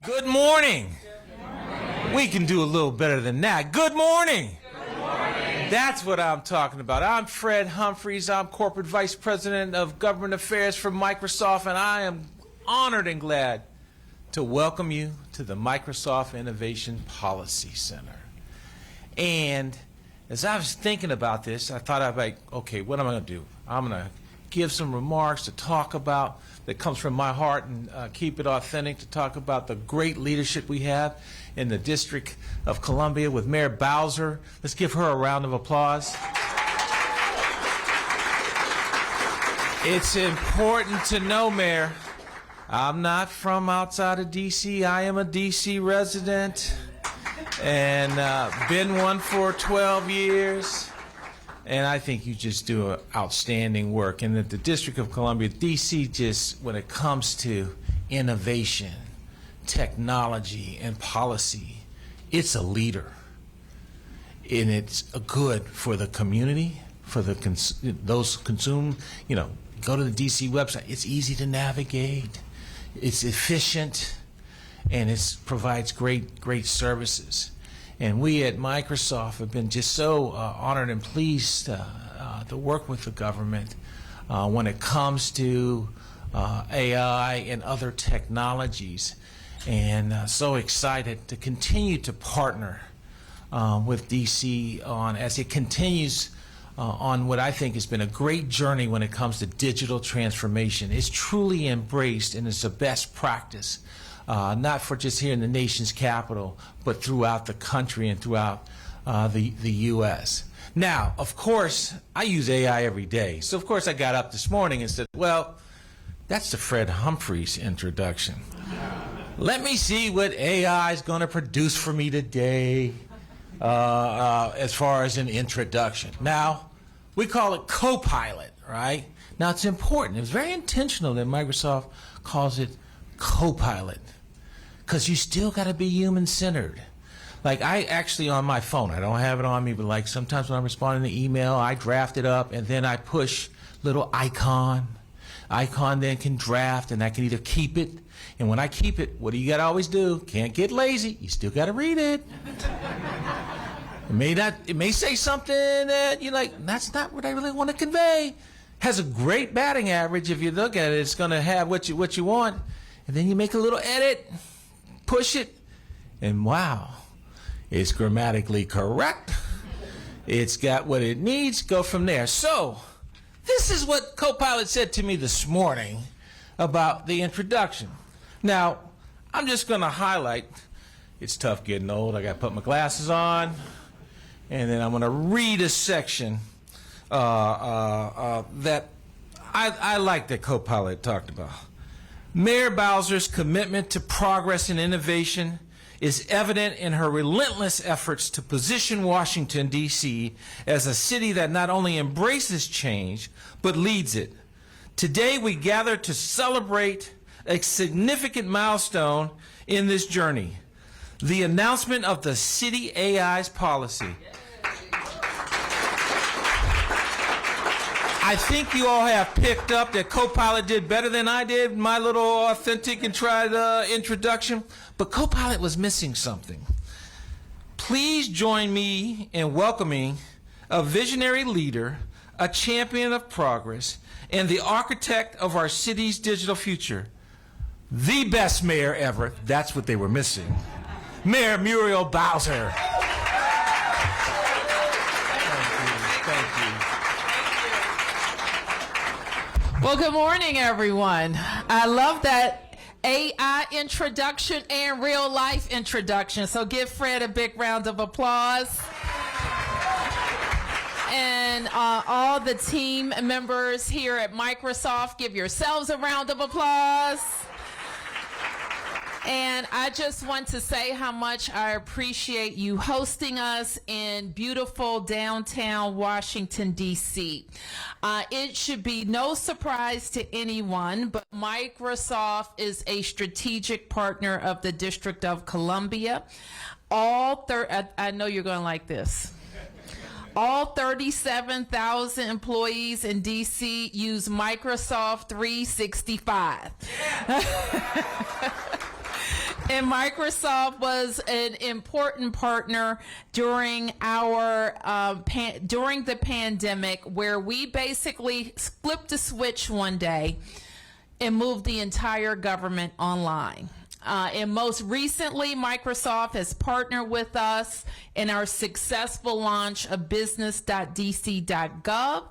Good morning. We can do a little better than that. Good morning. Good morning. That's what I'm talking about. I'm Fred Humphreys. I'm Corporate Vice President of Government Affairs for Microsoft, and I am honored and glad to welcome you to the Microsoft Innovation Policy Center. And as I was thinking about this, I thought I'd like, okay, what am I going to do? I'm going to give some remarks to talk about that comes from my heart and keep it authentic, to talk about the great leadership we have in the District of Columbia with Mayor Bowser. Let's give her a round of applause. It's important to know, Mayor, I'm not from outside of D.C. I am a D.C. resident and been one for 12 years. And I think you just do outstanding work. And at the District of Columbia, D.C. just, when it comes to innovation, technology, and policy, it's a leader. And it's good for the community, for the those consume, go to the D.C. website. It's easy to navigate. It's efficient, and it provides great services. And we at Microsoft have been just so honored and pleased to work with the government when it comes to AI and other technologies, and so excited to continue to partner with DC as it continues on what I think has been a great journey when it comes to digital transformation. It's truly embraced, and it's a best practice. Not for just here in the nation's capital, but throughout the country and throughout the U.S. Now, of course, I use AI every day. So, of course, I got up this morning and said, well, that's the Fred Humphreys introduction. Let me see what AI is going to produce for me today as far as an introduction. Now, we call it Copilot, right? Now, it's important. It's very intentional that Microsoft calls it Copilot, because you still got to be human-centered. Like, I actually, on my phone, I don't have it on me, but like sometimes when I'm responding to email, I draft it up and then I push little icon. Icon then can draft, and I can either keep it, and when I keep it, what do you got to always do? Can't get lazy. You still got to read it. It may say something that you're like, that's not what I really want to convey. Has a great batting average. If you look at it, it's going to have what you want. And then you make a little edit, push it, and wow, it's grammatically correct. It's got what it needs. Go from there. So this is what Copilot said to me this morning about the introduction. Now, I'm just going to highlight. It's tough getting old. I got to put my glasses on, and then I'm going to read a section that I like that Copilot talked about. Mayor Bowser's commitment to progress and innovation is evident in her relentless efforts to position Washington, D.C. as a city that not only embraces change, but leads it. Today, we gather to celebrate a significant milestone in this journey, the announcement of the City AI's policy. I think you all have picked up that Copilot did better than I did in my little authentic and tried introduction, but Copilot was missing something. Please join me in welcoming a visionary leader, a champion of progress, and the architect of our city's digital future. The best mayor ever. That's what they were missing. Mayor Muriel Bowser. Thank you. Well, good morning, everyone. I love that AI introduction and real life introduction. So give Fred a big round of applause. And all the team members here at Microsoft, give yourselves a round of applause. And I just want to say how much I appreciate you hosting us in beautiful downtown Washington, D.C. It should be no surprise to anyone, but Microsoft is a strategic partner of the District of Columbia. I know you're going to like this. All 37,000 employees in D.C. use Microsoft 365. And Microsoft was an important partner during our during the pandemic, where we basically flipped a switch one day and moved the entire government online. And most recently, Microsoft has partnered with us in our successful launch of business.dc.gov.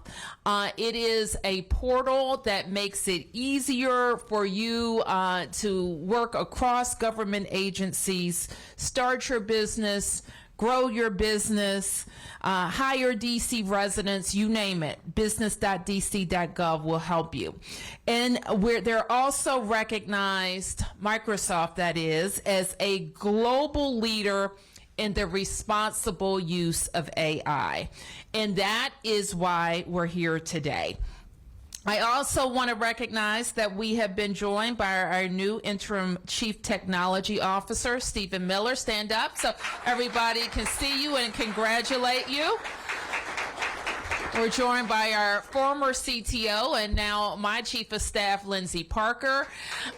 It is a portal that makes it easier for you to work across government agencies, start your business, grow your business, hire DC residents, you name it. Business.dc.gov will help you. And they're also recognized, Microsoft that is, as a global leader in the responsible use of AI. And that is why we're here today. I also want to recognize that we have been joined by our new interim chief technology officer, Stephen Miller. Stand up so everybody can see you and congratulate you. We're joined by our former CTO and now my chief of staff, Lindsay Parker,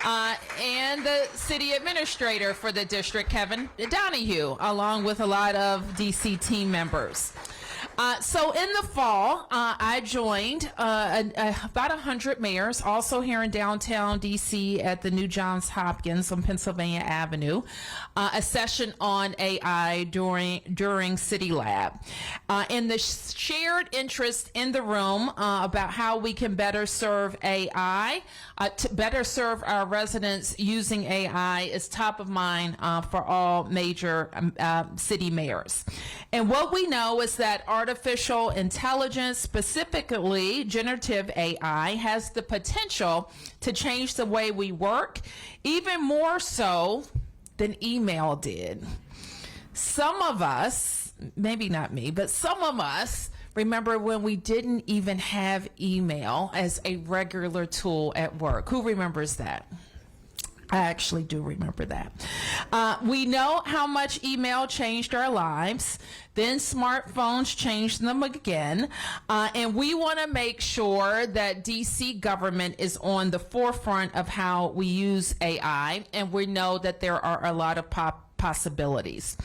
and the city administrator for the district, Kevin Donahue, along with a lot of DC team members. So in the fall, I joined about 100 mayors, also here in downtown DC at the new Johns Hopkins on Pennsylvania Avenue, a session on AI during City Lab. And the shared interest in the room about how we can better serve AI, to better serve our residents using AI is top of mind for all major city mayors. And what we know is that artificial intelligence, specifically generative AI, has the potential to change the way we work, even more so than email did. Some of us, maybe not me, but some of us remember when we didn't even have email as a regular tool at work. Who remembers that? I actually do remember that. We know how much email changed our lives. Then smartphones changed them again. And we want to make sure that DC government is on the forefront of how we use AI. And we know that there are a lot of possibilities.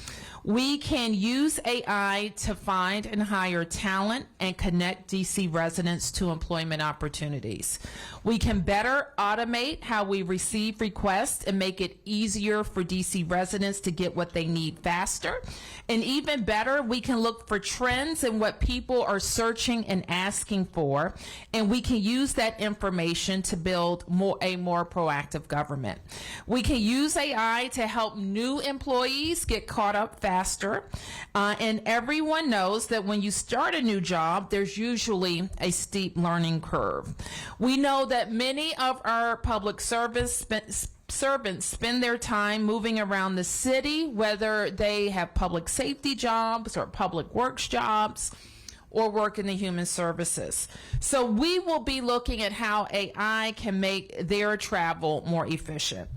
We can use AI to find and hire talent and connect DC residents to employment opportunities. We can better automate how we receive requests and make it easier for DC residents to get what they need faster. And even better, we can look for trends in what people are searching and asking for, and we can use that information to build a more proactive government. We can use AI to help new employees get caught up faster, and everyone knows that when you start a new job, there's usually a steep learning curve. We know that many of our public servants spend their time moving around the city, whether they have public safety jobs or public works jobs or work in the human services. So we will be looking at how AI can make their travel more efficient.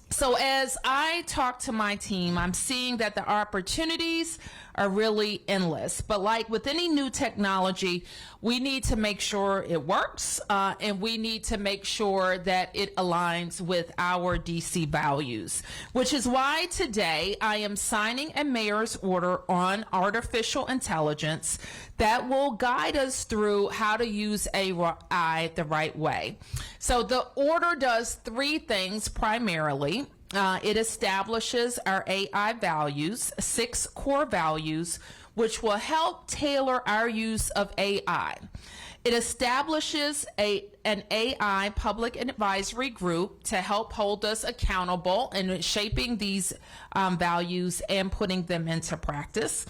So as I talk to my team, I'm seeing that the opportunities are really endless. But like with any new technology, we need to make sure it works, and we need to make sure that it aligns with our DC values, which is why today I am signing a mayor's order on artificial intelligence that will guide us through how to use AI the right way. So the order does three things primarily. It establishes our AI values, 6 core values, which will help tailor our use of AI. It establishes an AI public advisory group to help hold us accountable in shaping these values and putting them into practice.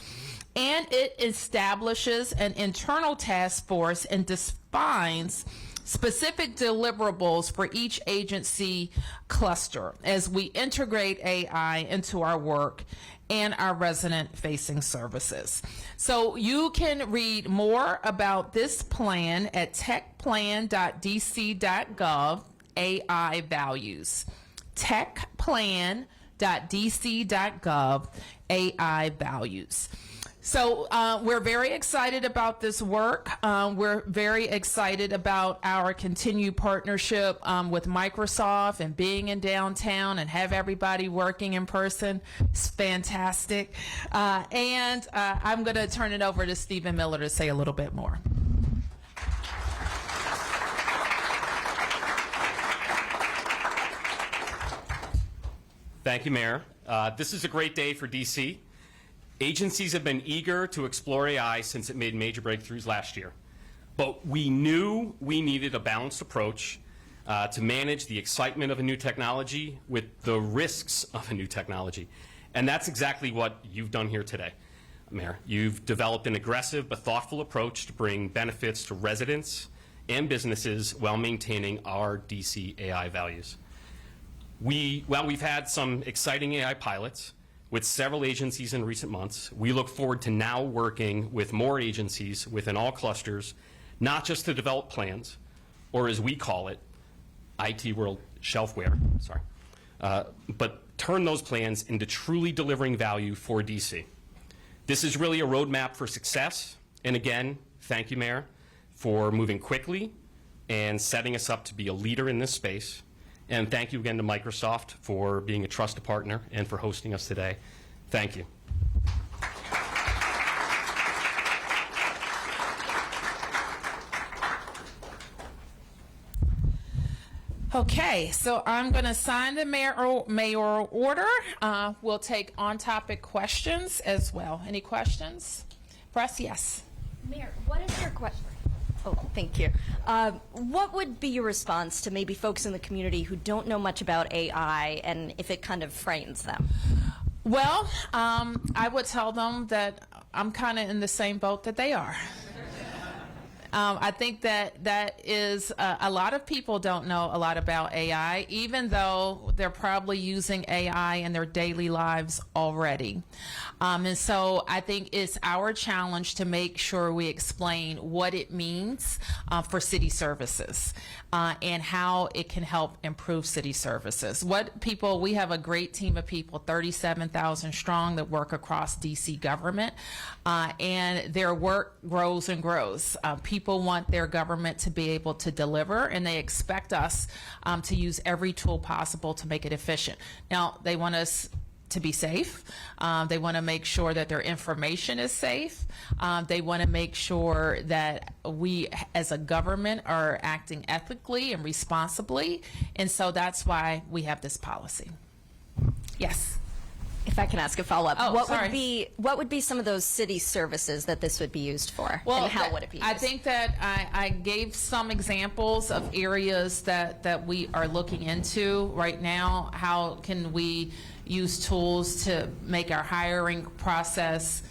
And it establishes an internal task force and defines specific deliverables for each agency cluster as we integrate AI into our work and our resident-facing services. So you can read more about this plan at techplan.dc.gov, AI values. techplan.dc.gov, AI values. So we're very excited about this work. We're very excited about our continued partnership with Microsoft and being in downtown and have everybody working in person. It's fantastic. And I'm going to turn it over to Stephen Miller to say a little bit more. Thank you, Mayor. This is a great day for DC. Agencies have been eager to explore AI since it made major breakthroughs last year. But we knew we needed a balanced approach to manage the excitement of a new technology with the risks of a new technology. And that's exactly what you've done here today, Mayor. You've developed an aggressive but thoughtful approach to bring benefits to residents and businesses while maintaining our DC AI values. While we've had some exciting AI pilots with several agencies in recent months, we look forward to now working with more agencies within all clusters, not just to develop plans, or as we call it, IT world shelfware, but turn those plans into truly delivering value for DC. This is really a roadmap for success, and again, thank you, Mayor, for moving quickly and setting us up to be a leader in this space. And thank you again to Microsoft for being a trusted partner and for hosting us today. Thank you. Okay, so I'm going to sign the mayoral order. We'll take on-topic questions as well. Any questions? Press, yes. Mayor, what is your question? Oh, thank you. What would be your response to maybe folks in the community who don't know much about AI and if it kind of frightens them? Well, I would tell them that I'm kind of in the same boat that they are. I think that is a lot of people don't know a lot about AI, even though they're probably using AI in their daily lives already. And so I think it's our challenge to make sure we explain what it means for city services and how it can help improve city services. We have a great team of people, 37,000 strong, that work across DC government, and their work grows and grows. People want their government to be able to deliver, and they expect us to use every tool possible to make it efficient. Now, they want us to be safe. They want to make sure that their information is safe. They want to make sure that we as a government are acting ethically and responsibly. And so that's why we have this policy. Yes. If I can ask a follow-up, Oh, what sorry. would be some of those city services that this would be used for? Well, and how would it be used? I think that I gave some examples of areas that we are looking into right now. How can we use tools to make our hiring process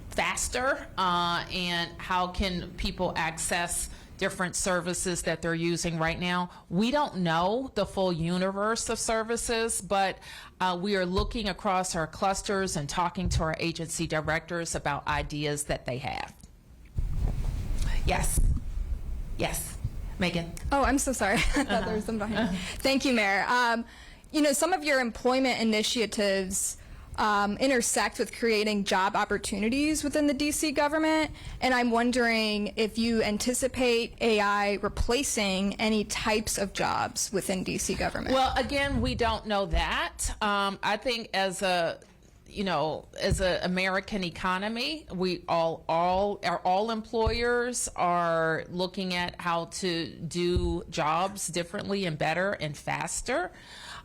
faster, and how can people access different services that they're using right now? We don't know the full universe of services, but we are looking across our clusters and talking to our agency directors about ideas that they have. Yes. Yes. Megan. Oh, I'm so sorry. I thought there was some behind me. Thank you, Mayor. You know, some of your employment initiatives intersect with creating job opportunities within the DC government, and I'm wondering if you anticipate AI replacing any types of jobs within DC government. Well, again, we don't know that. I think as an American economy, all employers are looking at how to do jobs differently and better and faster.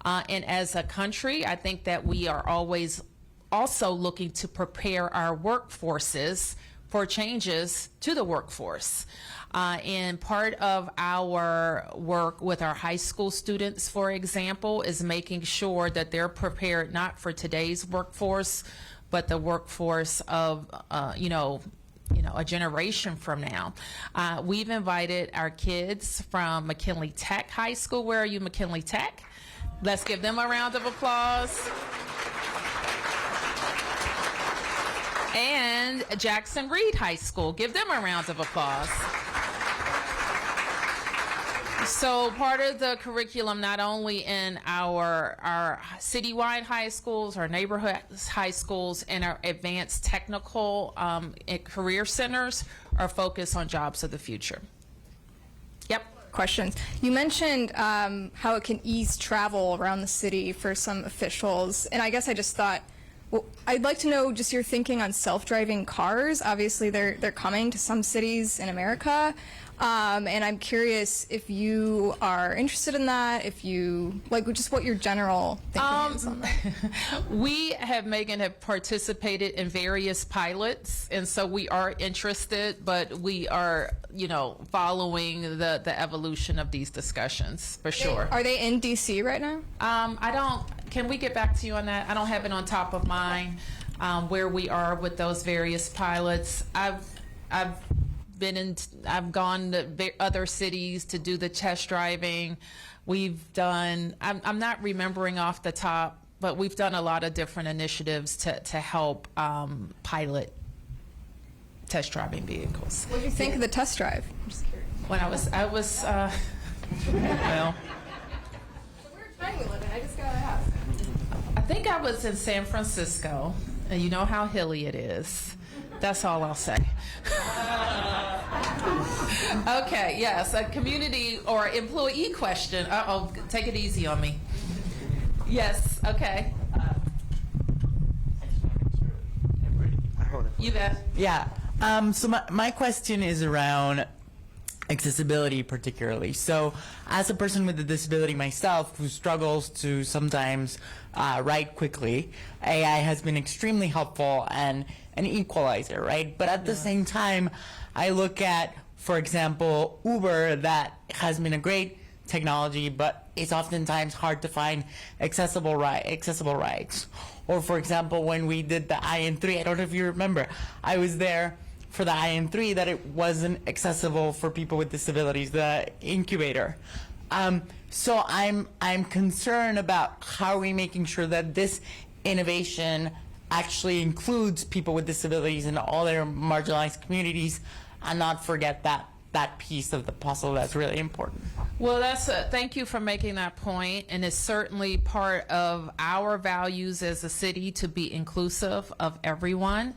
And as a country, I think that we are always also looking to prepare our workforces for changes to the workforce. And part of our work with our high school students, for example, is making sure that they're prepared not for today's workforce, but the workforce of, a generation from now. We've invited our kids from McKinley Tech High School. Where are you, McKinley Tech? Let's give them a round of applause. And Jackson Reed High School. Give them a round of applause. So part of the curriculum, not only in our citywide high schools, our neighborhood high schools, and our advanced technical and career centers, are focused on jobs of the future. Yep. Questions. You mentioned how it can ease travel around the city for some officials, and I guess I just thought, well, I'd like to know just your thinking on self-driving cars. Obviously, they're coming to some cities in America, and I'm curious if you are interested in that. If you just what your general thinking is on that. We have, Megan, have participated in various pilots, and so we are interested, but we are, following the evolution of these discussions for sure. Are they in DC right now? Can we get back to you on that? I don't have it on top of mind where we are with those various pilots. I've gone to other cities to do the test driving. We've done, I'm not remembering off the top, but we've done a lot of different initiatives to help pilot test driving vehicles. What did you think of the test drive? I'm just curious. When I was well, Where time we live in? I just gotta ask. I think I was in San Francisco, and you know how hilly it is. That's all I'll say. Okay, yes, a community or employee question. Uh-oh, take it easy on me. Yes, okay. You bet. Yeah. So my question is around accessibility particularly. So as a person with a disability myself who struggles to sometimes write quickly, AI has been extremely helpful and an equalizer, right? But at the same time, I look at, for example, Uber, that has been a great technology, but it's oftentimes hard to find accessible rides. Or for example, when we did the IN3, I don't know if you remember, I was there for the IN3, that it wasn't accessible for people with disabilities, the incubator. So I'm concerned about how are we making sure that this innovation actually includes people with disabilities in all their marginalized communities, and not forget that piece of the puzzle that's really important. Well, thank you for making that point, and it's certainly part of our values as a city to be inclusive of everyone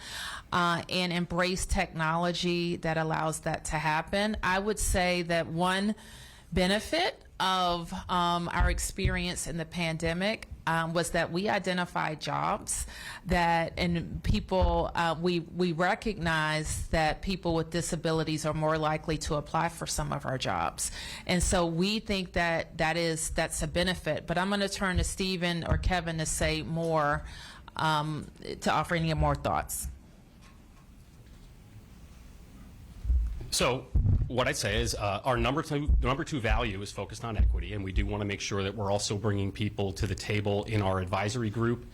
and embrace technology that allows that to happen. I would say that one benefit of our experience in the pandemic was that we identified jobs and people, we recognize that people with disabilities are more likely to apply for some of our jobs. And so we think that that's a benefit. But I'm going to turn to Stephen or Kevin to say more, to offer any more thoughts. So what I'd say is our number two value is focused on equity, and we do want to make sure that we're also bringing people to the table in our advisory group,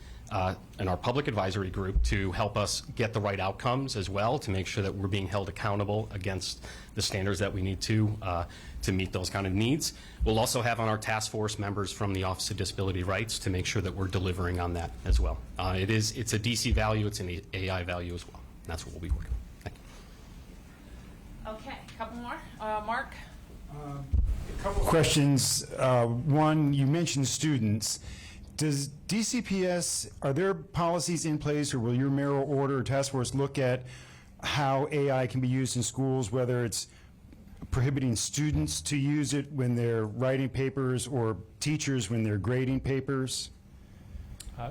in our public advisory group, to help us get the right outcomes as well, to make sure that we're being held accountable against the standards that we need to meet those kind of needs. We'll also have on our task force members from the Office of Disability Rights to make sure that we're delivering on that as well. It's a DC value, it's an AI value as well, and that's what we'll be working on. Okay, a couple more. Mark? A couple questions. One, you mentioned students. Does DCPS, are there policies in place, or will your mayoral order or task force look at how AI can be used in schools, whether it's prohibiting students to use it when they're writing papers or teachers when they're grading papers?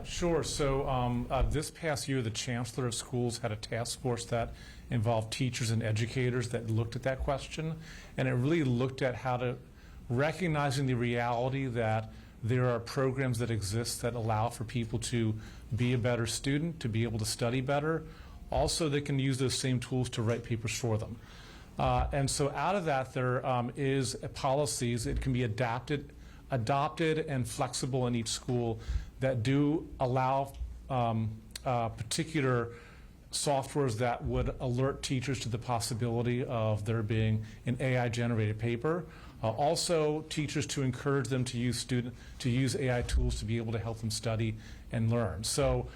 Sure. So this past year, the Chancellor of Schools had a task force that involved teachers and educators that looked at that question, and it really looked at how to, recognizing the reality that there are programs that exist that allow for people to be a better student, to be able to study better. Also, they can use those same tools to write papers for them. And so out of that, there is policies that can be adopted and flexible in each school that do allow particular softwares that would alert teachers to the possibility of there being an AI-generated paper. Also, teachers to encourage them to use AI tools to be able to help them study and learn. So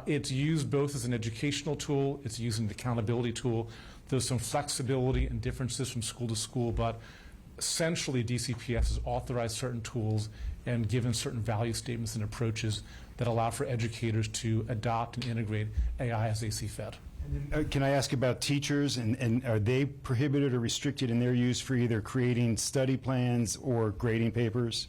it's used both as an educational tool, it's used as an accountability tool. There's some flexibility and differences from school to school, but essentially DCPS has authorized certain tools and given certain value statements and approaches that allow for educators to adopt and integrate AI as they see fit. Can I ask about teachers, and are they prohibited or restricted in their use for either creating study plans or grading papers?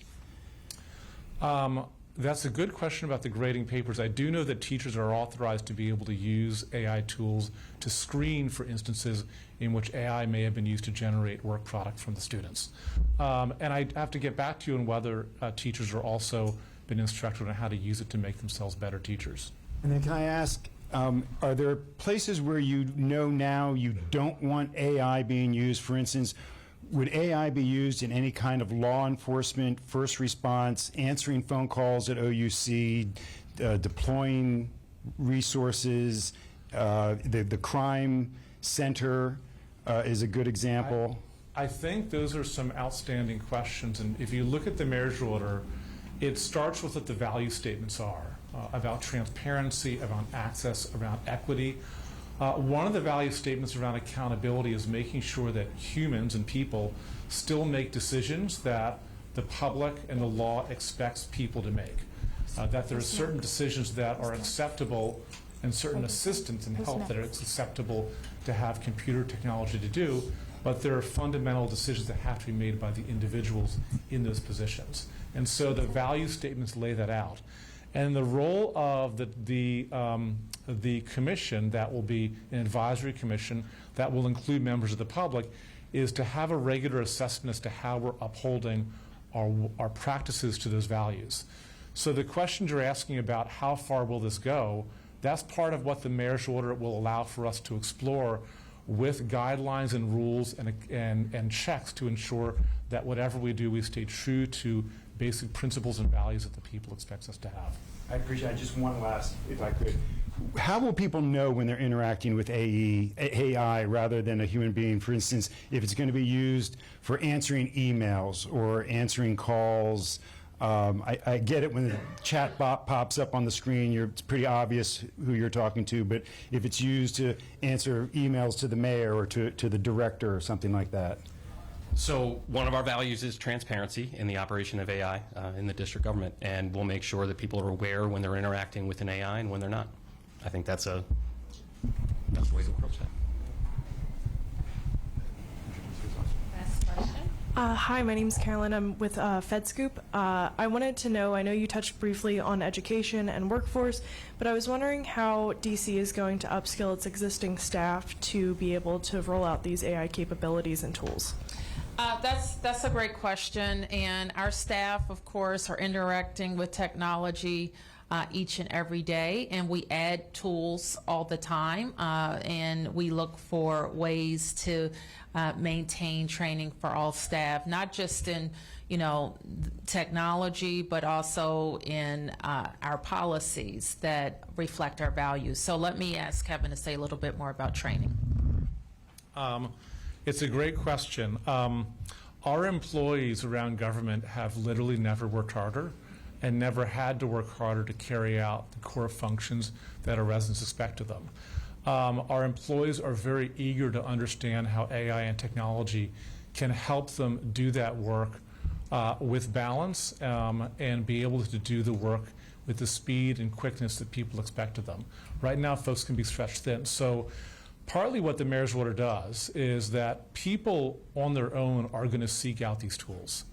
That's a good question about the grading papers. I do know that teachers are authorized to be able to use AI tools to screen for instances in which AI may have been used to generate work product from the students. And I have to get back to you on whether teachers are also been instructed on how to use it to make themselves better teachers. And then can I ask, are there places where you know now you don't want AI being used? For instance, would AI be used in any kind of law enforcement, first response, answering phone calls at OUC, deploying resources? The crime center is a good example. I think those are some outstanding questions. And if you look at the mayor's order, it starts with what the value statements are about transparency, around access, around equity. One of the value statements around accountability is making sure that humans and people still make decisions that the public and the law expects people to make. That there are certain decisions that are acceptable and certain assistance and help that it's acceptable to have computer technology to do, but there are fundamental decisions that have to be made by the individuals in those positions. And so the value statements lay that out. And the role of the commission, that will be an advisory commission that will include members of the public, is to have a regular assessment as to how we're upholding our practices to those values. So the questions you're asking about how far will this go, that's part of what the mayor's order will allow for us to explore with guidelines and rules and checks to ensure that whatever we do, we stay true to basic principles and values that the people expect us to have. I appreciate it. Just one last, if I could. How will people know when they're interacting with AI rather than a human being? For instance, if it's going to be used for answering emails or answering calls. I get it when the chat bot pops up on the screen, it's pretty obvious who you're talking to, but if it's used to answer emails to the mayor or to the director or something like that. So one of our values is transparency in the operation of AI in the district government, and we'll make sure that people are aware when they're interacting with an AI and when they're not. I think that's the way to approach that. Last question. Hi, my name is Carolyn. I'm with FedScoop. I wanted to know, I know you touched briefly on education and workforce, but I was wondering how DC is going to upskill its existing staff to be able to roll out these AI capabilities and tools. That's a great question, and our staff, of course, are interacting with technology each and every day, and we add tools all the time, and we look for ways to maintain training for all staff, not just in technology, but also in our policies that reflect our values. So let me ask Kevin to say a little bit more about training. It's a great question. Our employees around government have literally never worked harder and never had to work harder to carry out the core functions that our residents expect of them. Our employees are very eager to understand how AI and technology can help them do that work with balance and be able to do the work with the speed and quickness that people expect of them. Right now, folks can be stretched thin. So partly what the mayor's order does is that people on their own are going to seek out these tools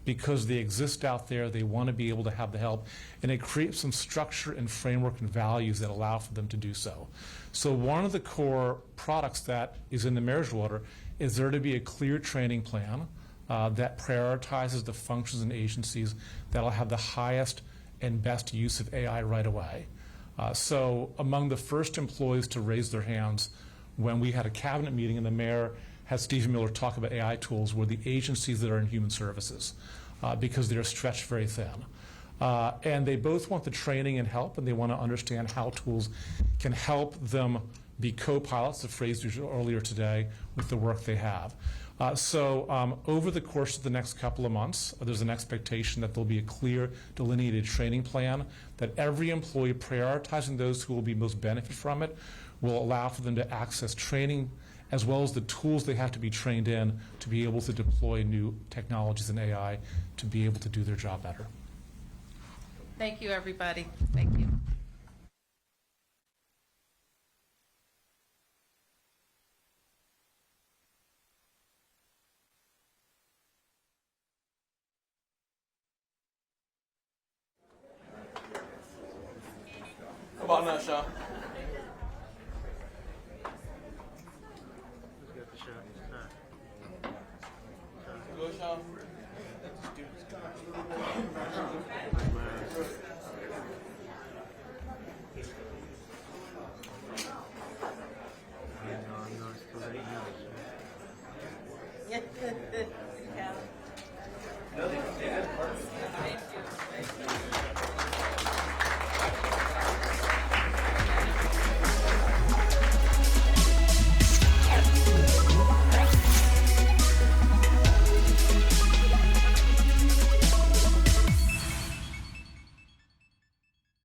because they exist out there, they want to be able to have the help, and it creates some structure and framework and values that allow for them to do so. So one of the core products that is in the mayor's order is there to be a clear training plan that prioritizes the functions and agencies that will have the highest and best use of AI right away. So among the first employees to raise their hands when we had a cabinet meeting and the mayor had Stephen Miller talk about AI tools were the agencies that are in human services because they're stretched very thin. And they both want the training and help, and they want to understand how tools can help them be co-pilots, the phrase used earlier today, with the work they have. So over the course of the next couple of months, there's an expectation that there'll be a clear, delineated training plan, that every employee, prioritizing those who will be most benefit from it, will allow for them to access training as well as the tools they have to be trained in to be able to deploy new technologies and AI to be able to do their job better. Thank you, everybody. Thank you. Come on now, Sean. Go, Sean. Yeah.